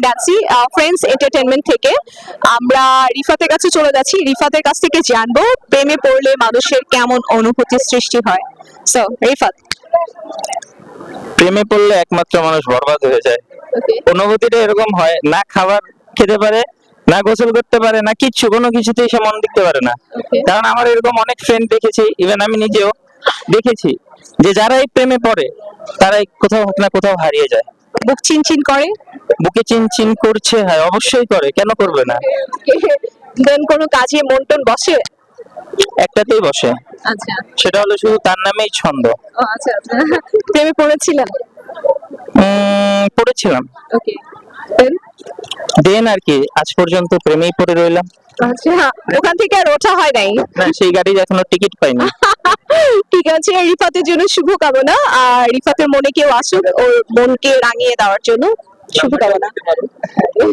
ডান্সি friends entertainment থেকে আমরা রিফাতের কাছে চলে যাচ্ছি, রিফাতের কাছ থেকে জানবো প্রেমে পড়লে মানুষের কেমন অনুভূতির সৃষ্টি হয়। সো রিফাত, প্রেমে পড়লে একমাত্র মানুষ বরবাদ হয়ে যায়। অনুভূতিটা এরকম হয়, না খাবার খেতে পারে, না গোসল করতে পারে, না কিচ্ছু, কোনো কিছুতেই সে মন দিতে পারে না। কারণ আমার এরকম অনেক ফ্রেন্ড দেখেছি, ইভেন আমি নিজেও দেখেছি, যে যারা এই প্রেমে পড়ে তারাই কোথাও না কোথাও হারিয়ে যায়। বুক চিনচিন করে, বুকে চিনচিন করছে, হ্যাঁ অবশ্যই করে, কেন করবে না। দেন কোনো কাজে মন টন বসে। একটাতেই বসে, আচ্ছা, সেটা হলো শুধু তার নামেই ছন্দ। ও আচ্ছা আচ্ছা, প্রেমে পড়েছিলেন? পড়েছিলাম, ওকে, দেন দেন আর কি আজ পর্যন্ত প্রেমেই পড়ে রইলাম। আচ্ছা, ওখান থেকে আর ওঠা হয় নাই। না, সেই গাড়ির এখনো টিকিট পাইনি। ঠিক আছে, রিফাতের জন্য শুভকামনা, আর রিফাতের মনে কেউ আসুক ওর মনকে রাঙিয়ে দেওয়ার জন্য শুভকামনা।